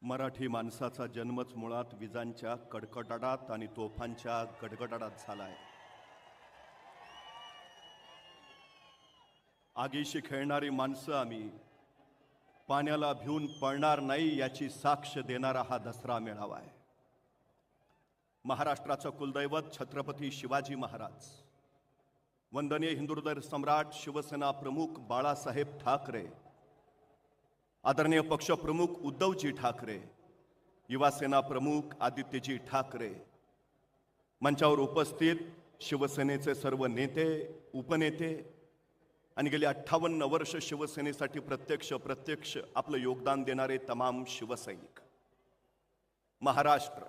मराठी माणसाचा जन्मच मुळात विजांच्या कडकडाटात आणि तोफांच्या गडगडाटात झालाय। आगीशी खेळणारी माणसं आम्ही, पाण्याला भिवून पळणार नाही याची साक्ष देणारा हा दसरा मेळावा आहे। महाराष्ट्राचं कुलदैवत छत्रपती शिवाजी महाराज, वंदनीय हिंदुहृदय सम्राट शिवसेना प्रमुख बाळासाहेब ठाकरे, आदरणीय पक्षप्रमुख उद्धवजी ठाकरे, युवासेना प्रमुख आदित्यजी ठाकरे, मंचावर उपस्थित शिवसेनेचे सर्व नेते, उपनेते आणि गेली 58 वर्ष शिवसेनेसाठी प्रत्यक्ष आपलं योगदान देणारे तमाम शिवसैनिक। महाराष्ट्र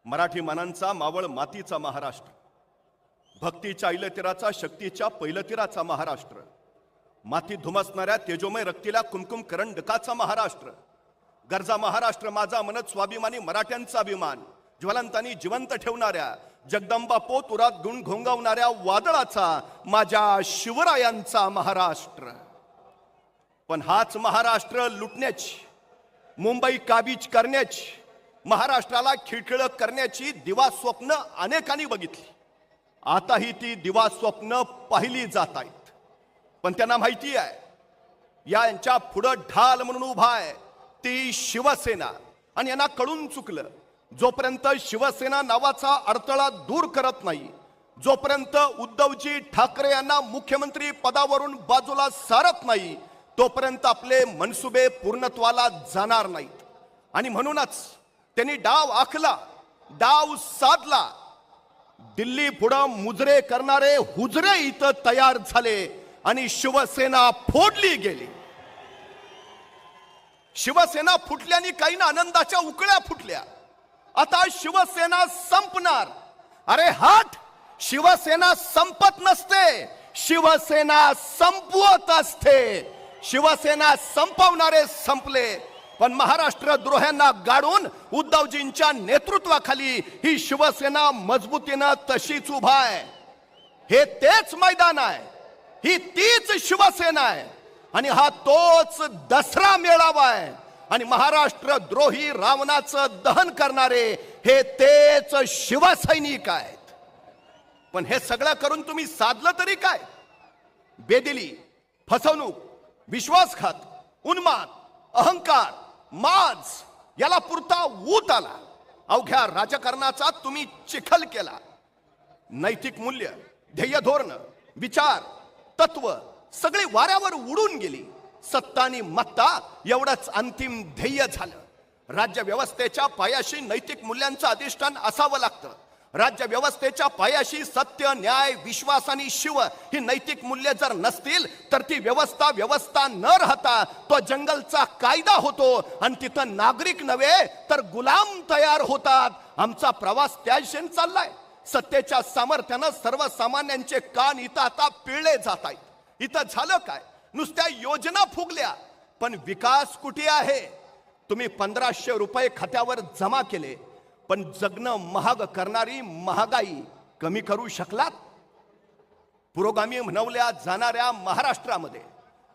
मराठी मनांचा मावळ मातीचा महाराष्ट्र, भक्तीच्या ऐलतीराचा, शक्तीच्या पैलतीराचा महाराष्ट्र, माती धुमसणाऱ्या तेजोमय रक्तीला कुमकुम करंडकाचा महाराष्ट्र, गरजा महाराष्ट्र माझा मनत स्वाभिमानी मराठ्यांचा अभिमान, ज्वलंतानी जिवंत ठेवणाऱ्या जगदंबा पोत उरात गुण घोंगावणाऱ्या वादळाचा माझ्या शिवरायांचा महाराष्ट्र। पण हाच महाराष्ट्र लुटण्याची, मुंबई काबीज करण्याची, महाराष्ट्राला खिळखिळ करण्याची दिवा स्वप्न अनेकांनी बघितली। आताही ती दिवा स्वप्न पाहिली जात आहेत, पण त्यांना माहिती आहे यांच्या पुढे ढाल म्हणून उभा आहे ती शिवसेना। आणि यांना कळून चुकलं, जोपर्यंत शिवसेना नावाचा अडथळा दूर करत नाही, जोपर्यंत उद्धवजी ठाकरे यांना मुख्यमंत्री पदावरून बाजूला सारत नाही, तोपर्यंत आपले मनसुबे पूर्णत्वाला जाणार नाहीत। आणि म्हणूनच त्यांनी डाव आखला, डाव साधला। दिल्ली पुढे मुजरे करणारे हुजरे इथं तयार झाले आणि शिवसेना फोडली गेली। शिवसेना फुटल्याने काही ना आनंदाच्या उकळ्या फुटल्या। आता शिवसेना संपणार। अरे हट, शिवसेना संपत नसते, शिवसेना संपवत असते। शिवसेना संपवणारे संपले, पण महाराष्ट्र द्रोह्यांना गाडून उद्धवजींच्या नेतृत्वाखाली ही शिवसेना मजबूतीने तशीच उभा आहे। हे तेच मैदान आहे, ही तीच शिवसेना आहे आणि हा तोच दसरा मेळावा आहे। आणि महाराष्ट्र द्रोही रावणाचं दहन करणारे हे तेच शिवसैनिक आहेत। पण हे सगळं करून तुम्ही साधलं तरी काय? बेदिली, फसवणूक, विश्वासघात, उन्माद, अहंकार, माज याला पुरता ऊत आला। अवघ्या राजकारणाचा तुम्ही चिखल केला। नैतिक मूल्य, ध्येय, धोरण, विचार, तत्व सगळी वाऱ्यावर उडून गेली। सत्ता आणि मत्ता एवढंच अंतिम ध्येय झालं। राज्य व्यवस्थेच्या पायाशी नैतिक मूल्यांचं अधिष्ठान असावं लागतं। राज्य व्यवस्थेच्या पायाशी सत्य, न्याय, विश्वास आणि शिव ही नैतिक मूल्य जर नसतील तर ती व्यवस्था न राहता तो जंगलचा कायदा होतो आणि तिथं नागरिक नव्हे तर गुलाम तयार होतात। आमचा प्रवास त्या दिशेने चाललाय। सत्तेच्या सामर्थ्यानं सर्वसामान्यांचे कान इथं आता पिळले जात आहेत। इथं झालं काय? नुसत्या योजना फुगल्या, पण विकास कुठे आहे? तुम्ही 1500 रुपये खात्यावर जमा केले, पण जगणं महाग करणारी महागाई कमी करू शकलात? पुरोगामी म्हणवल्या जाणाऱ्या महाराष्ट्रामध्ये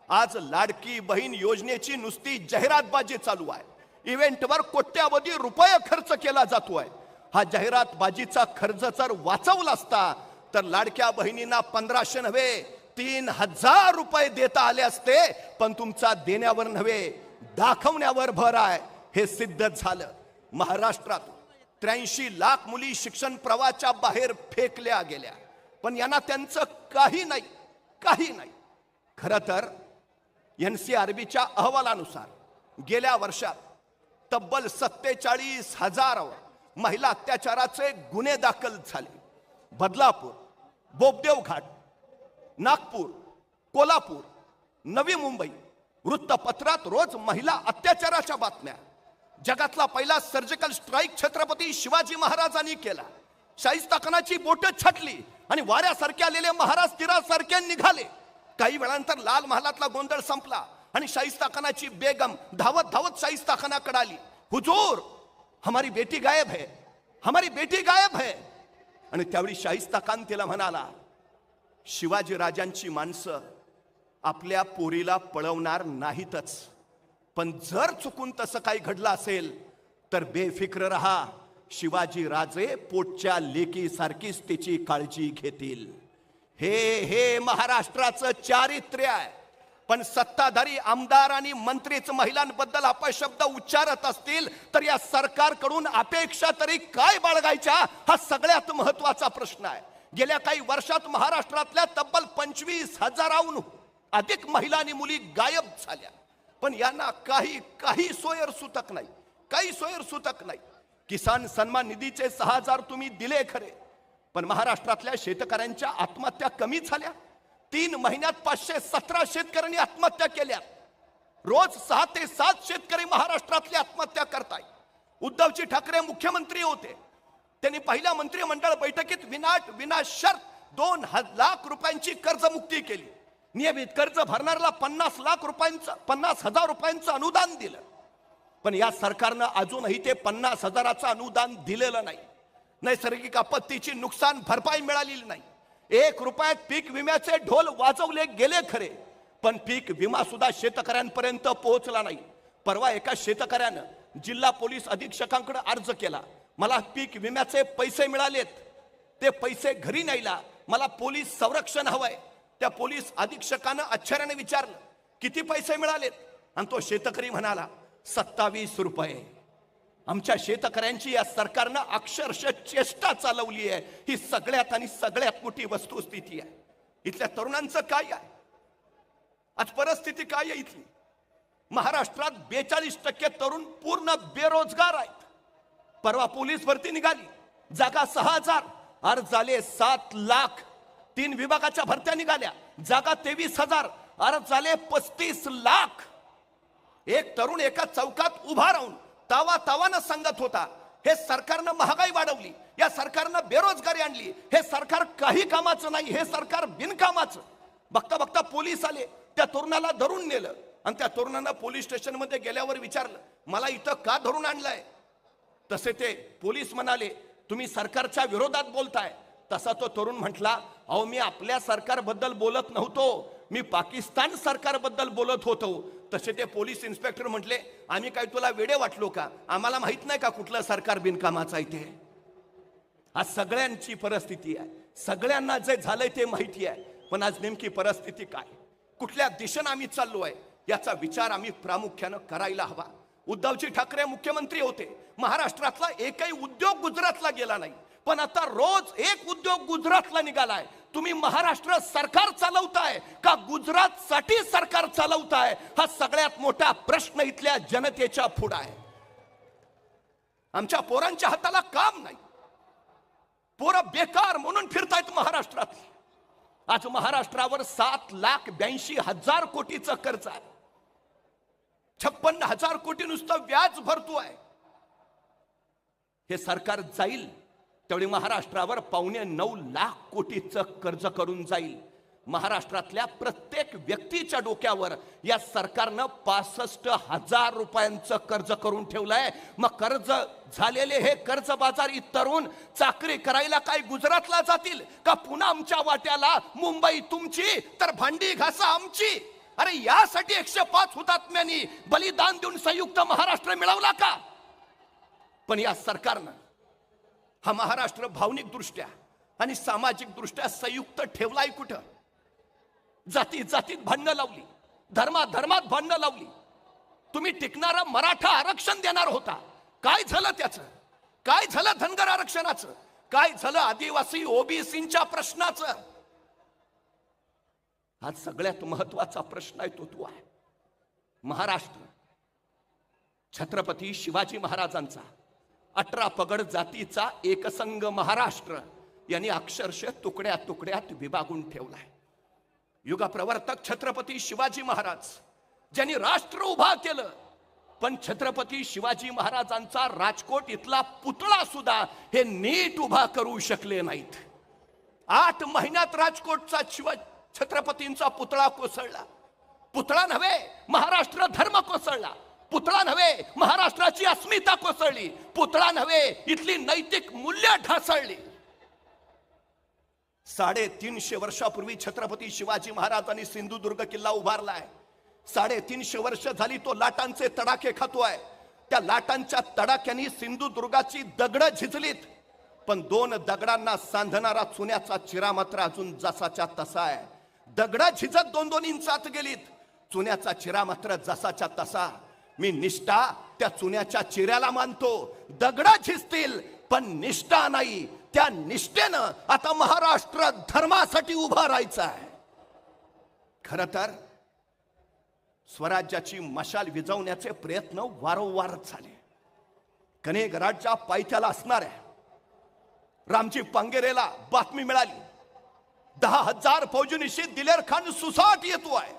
आज लाडकी बहीण योजनेची नुसती जाहिरातबाजी चालू आहे। इव्हेंटवर कोट्यावधी रुपये खर्च केला जातोय। हा जाहिरातबाजीचा खर्च जर वाचवला असता तर लाडक्या बहिणींना 1500 नव्हे 3000 रुपये देता आले असते। पण तुमचा देण्यावर नव्हे दाखवण्यावर भर आहे, हे सिद्ध झालं। महाराष्ट्रात 83 लाख मुली शिक्षण प्रवाहाच्या बाहेर फेकल्या गेल्या, पण यांना त्यांचं काही नाही। खरं तर NCRBच्या अहवालानुसार गेल्या वर्षात तब्बल 47,000 महिला अत्याचाराचे गुन्हे दाखल झाले। बदलापूर, बोपदेव घाट, नागपूर, कोल्हापूर, नवी मुंबई वृत्तपत्रात रोज महिला अत्याचाराच्या बातम्या। जगातला पहिला सर्जिकल स्ट्राईक छत्रपती शिवाजी महाराजांनी केला। शाहिस्ताखानाची बोट छाटली आणि वाऱ्यासारखे आलेले महाराज तीरासारखे निघाले। काही वेळानंतर लाल महालातला गोंधळ संपला आणि शाहिस्ताखानाची बेगम धावत शाहिस्ताखानाकडे आली। हुजूर, हमारी बेटी गायब है, हमारी बेटी गायब है। आणि त्यावेळी शाहिस्ताखान तिला म्हणाला, शिवाजी राजांची माणसं आपल्या पोरीला पळवणार नाहीतच, पण जर चुकून तसं काही घडलं असेल तर बेफिक्र रहा, शिवाजी राजे पोटच्या लेकीसारखीच तिची काळजी घेतील. हे महाराष्ट्राचं चारित्र्य आहे. पण सत्ताधारी आमदार आणि मंत्रीच महिलांबद्दल अपशब्द उच्चारत असतील तर या सरकारकडून अपेक्षा तरी काय बाळगायच्या, हा सगळ्यात महत्वाचा प्रश्न आहे. गेल्या काही वर्षात महाराष्ट्रातल्या तब्बल 25,000हून अधिक महिला आणि मुली गायब झाल्या. पण यांना काही सोयर सुतक नाही, काही सोयर सुतक नाही. किसान सन्मान निधीचे 6,000 तुम्ही दिले खरे, पण महाराष्ट्रातल्या शेतकऱ्यांच्या आत्महत्या कमी झाल्या. 3 महिन्यात 517 शेतकऱ्यांनी आत्महत्या केल्या. रोज 6 ते 7 शेतकरी महाराष्ट्रातले आत्महत्या करताय. उद्धवजी ठाकरे मुख्यमंत्री होते, त्यांनी पहिल्या मंत्रिमंडळ बैठकीत विना शर्त 2 लाख रुपयांची कर्जमुक्ती केली. नियमित कर्ज भरणाऱ्याला 50,000 रुपयांचं अनुदान दिलं. पण या सरकारनं अजूनही ते 50,000चं अनुदान दिलेलं नाही. नैसर्गिक आपत्तीची नुकसान भरपाई मिळालेली नाही. 1 रुपयात पीक विम्याचे ढोल वाजवले गेले खरे, पण पीक विमा सुद्धा शेतकऱ्यांपर्यंत पोहोचला नाही. परवा एका शेतकऱ्यानं जिल्हा पोलीस अधीक्षकांकडे अर्ज केला, मला पीक विम्याचे पैसे मिळालेत, ते पैसे घरी न्यायला मला पोलीस संरक्षण हवंय. त्या पोलीस अधीक्षकानं आश्चर्याने विचारलं, किती पैसे मिळालेत? आणि तो शेतकरी म्हणाला, 27 रुपये. आमच्या शेतकऱ्यांची या सरकारनं अक्षरशः चेष्टा चालवली आहे. ही सगळ्यात मोठी वस्तुस्थिती आहे. इथल्या तरुणांचं काय आहे आज, परिस्थिती काय आहे इथली? महाराष्ट्रात 42% तरुण पूर्ण बेरोजगार आहेत. परवा पोलीस भरती निघाली, जागा 6,000, अर्ज झाले 7 लाख. 3 विभागाच्या भरत्या निघाल्या, जागा 23,000, अर्ज झाले 35 लाख. एक तरुण एका चौकात उभा राहून तावानं सांगत होता, हे सरकारनं महागाई वाढवली, या सरकारनं बेरोजगारी आणली, हे सरकार काही कामाचं नाही, हे सरकार बिनकामाचं. बघता बघता पोलीस आले, त्या तरुणाला धरून नेलं. आणि त्या तरुणानं पोलीस स्टेशन मध्ये गेल्यावर विचारलं, मला इथं का धरून आणलंय? तसे ते पोलीस म्हणाले, तुम्ही सरकारच्या विरोधात बोलताय. तसा तो तरुण म्हटला, अहो मी आपल्या सरकारबद्दल बोलत नव्हतो, मी पाकिस्तान सरकारबद्दल बोलत होतो. तसे ते पोलीस इन्स्पेक्टर म्हटले, आम्ही काय तुला वेडे वाटलो का? आम्हाला माहित नाही का कुठलं सरकार बिनकामाचं आहे ते? आज सगळ्यांची परिस्थिती आहे, सगळ्यांना जे झालंय ते माहिती आहे. पण आज नेमकी परिस्थिती काय, कुठल्या दिशेने आम्ही चाललो आहे, याचा विचार आम्ही प्रामुख्यानं करायला हवा. उद्धवजी ठाकरे मुख्यमंत्री होते, महाराष्ट्रातला एकही उद्योग गुजरातला गेला नाही. पण आता रोज एक उद्योग गुजरातला निघालाय. तुम्ही महाराष्ट्र सरकार चालवताय का गुजरात साठी सरकार चालवताय, हा सगळ्यात मोठा प्रश्न इथल्या जनतेच्या पुढे आहे. आमच्या पोरांच्या हाताला काम नाही, पोरं बेकार म्हणून फिरतायत महाराष्ट्रात. आज महाराष्ट्रावर 7,82,000 कोटीचं कर्ज आहे. 56,000 कोटी नुसतं व्याज भरतोय. हे सरकार जाईल त्यावेळी महाराष्ट्रावर 8.25 लाख कोटीचं कर्ज करून जाईल. महाराष्ट्रातल्या प्रत्येक व्यक्तीच्या डोक्यावर या सरकारनं 65,000 रुपयांचं कर्ज करून ठेवलंय. मग कर्ज झालेले हे कर्जबाजारी तरुण चाकरी करायला काय गुजरातला जातील का? पुन्हा आमच्या वाट्याला मुंबई तुमची तर भांडी घासा आमची. अरे यासाठी 105 हुतात्म्यांनी बलिदान देऊन संयुक्त महाराष्ट्र मिळवला का? पण या सरकारनं हा महाराष्ट्र भावनिक दृष्ट्या आणि सामाजिक दृष्ट्या संयुक्त ठेवलाय कुठं? जातीत भांडणं लावली, धर्मात भांडणं लावली. तुम्ही टिकणारा मराठा आरक्षण देणार होता, काय झालं त्याचं? काय झालं धनगर आरक्षणाचं? काय झालं आदिवासी ओबीसींच्या प्रश्नाचं? हा सगळ्यात महत्वाचा प्रश्न आहे तो आहे. महाराष्ट्र छत्रपती शिवाजी महाराजांचा 18 पगड जातीचा एकसंघ महाराष्ट्र यांनी अक्षरशः तुकड्यात विभागून ठेवलाय. युगप्रवर्तक छत्रपती शिवाजी महाराज ज्यांनी राष्ट्र उभा केलं, पण छत्रपती शिवाजी महाराजांचा राजकोट इथला पुतळा सुद्धा हे नीट उभा करू शकले नाहीत. 8 महिन्यात राजकोटचा छत्रपतींचा पुतळा कोसळला. पुतळा नव्हे, महाराष्ट्र धर्म कोसळला. पुतळा नव्हे, महाराष्ट्राची अस्मिता कोसळली. पुतळा नव्हे, इथली नैतिक मूल्य ढासळली. 350 वर्षापूर्वी छत्रपती शिवाजी महाराजांनी सिंधुदुर्ग किल्ला उभारलाय. 350 वर्ष झाली तो लाटांचे तडाखे खातोय. त्या लाटांच्या तडाख्यांनी सिंधुदुर्गाची दगडं झिजलीत, पण 2 दगडांना सांधणारा चुन्याचा चिरा मात्र अजून जसाच्या तसा आहे. दगडं झिजत 2-2 इंचात गेलीत, चुन्याचा चिरा मात्र जसाच्या तसा. मी निष्ठा त्या चुन्याच्या चिऱ्याला मानतो. दगडं झिजतील पण निष्ठा नाही. त्या निष्ठेनं आता महाराष्ट्र धर्मासाठी उभा राहायचा आहे. खरं तर स्वराज्याची मशाल विझवण्याचे प्रयत्न वारंवार झाले. कनेगराडच्या पायथ्याला असणाऱ्या रामजी पांगेरेला बातमी मिळाली, 10,000 फौजीनिशी दिलेर खान सुसाट येतो आहे.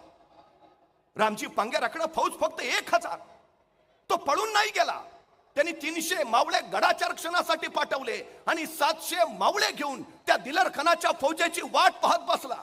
रामजी पांगेराकडे फौज फक्त 1,000. तो पळून नाही गेला. त्यांनी 300 मावळे गडाच्या रक्षणासाठी पाठवले आणि 700 मावळे घेऊन त्या दिलेर खानाच्या फौजेची वाट पाहत बसला.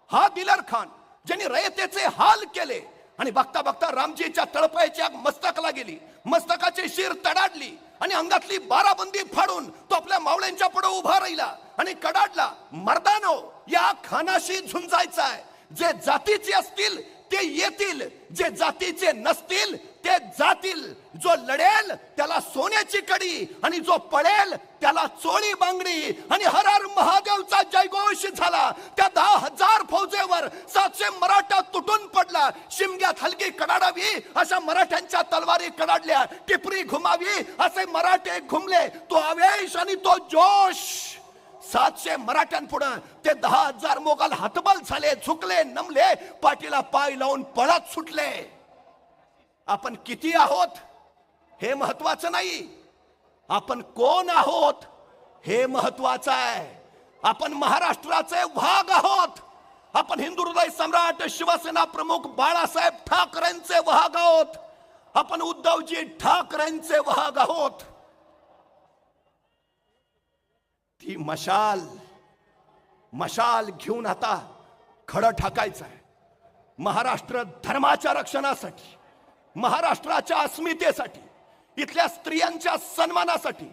हा दिलेर खान ज्यांनी रयतेचे हाल केले आणि बघता बघता रामजीच्या तळपायाची आग मस्तकाला गेली, मस्तकाची शिर तडाडली आणि अंगातली बाराबंदी फाडून तो आपल्या मावळ्यांच्या पुढे उभा राहिला आणि कडाडला, मर्दानो या खानाशी झुंजायचा आहे. जे जातीचे असतील ते येतील, जे जातीचे नसतील ते जातील. जो लढेल त्याला सोन्याची कडी आणि जो पळेल त्याला चोळी बांगडी. आणि हर हर महादेवचा जयघोष झाला. त्या 10,000 फौजेवर 700 मराठा तुटून पडला. शिमग्यात हलकी कडाडावी अशा मराठ्यांच्या तलवारी कडाडल्या, टिपरी घुमावी असे मराठे घुमले. तो आवेश आणि तो जोश 700 मराठ्यांपुढे ते 10,000 मोगल हतबल झाले, झुकले, नमले, पाठीला पाय लावून पळत सुटले. आपण किती आहोत हे महत्वाचं नाही, आपण कोण आहोत हे महत्वाचं आहे. आपण महाराष्ट्राचे वाघ आहोत. आपण हिंदू हृदय सम्राट शिवसेना प्रमुख बाळासाहेब ठाकरेंचे वाघ आहोत. आपण उद्धवजी ठाकरेंचे वाघ आहोत. ती मशाल घेऊन आता खडं ठाकायचं आहे. महाराष्ट्र धर्माच्या रक्षणासाठी, महाराष्ट्राच्या अस्मितेसाठी, इथल्या स्त्रियांच्या सन्मानासाठी,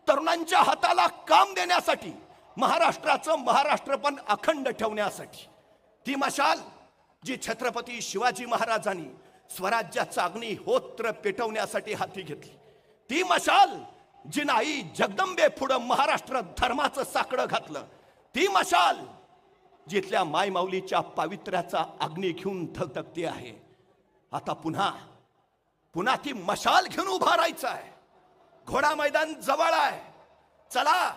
तरुणांच्या हाताला काम देण्यासाठी, महाराष्ट्राचं महाराष्ट्रपण अखंड ठेवण्यासाठी. ती मशाल जी छत्रपती शिवाजी महाराजांनी स्वराज्याचा अग्निहोत्र पेटवण्यासाठी हाती घेतली, ती मशाल जिनं आई जगदंबे पुढे महाराष्ट्र धर्माचं साकडं घातलं, ती मशाल जिथल्या मायमाऊलीच्या पावित्र्याचा अग्नी घेऊन धगधगते आहे. आता पुन्हा ती मशाल घेऊन उभा राहायचं आहे. घोडा मैदान जवळ आहे. चला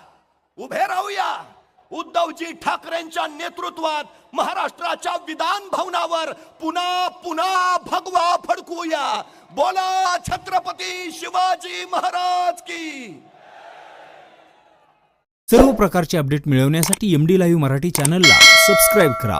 उभे राहूया. उद्धवजी ठाकरेंच्या नेतृत्वात महाराष्ट्राच्या विधान भवनावर पुन्हा भगवा फडकूया. बोला छत्रपती शिवाजी महाराज की. सर्व प्रकारचे अपडेट मिळवण्यासाठी MD लाईव्ह मराठी चॅनलला सबस्क्राईब करा.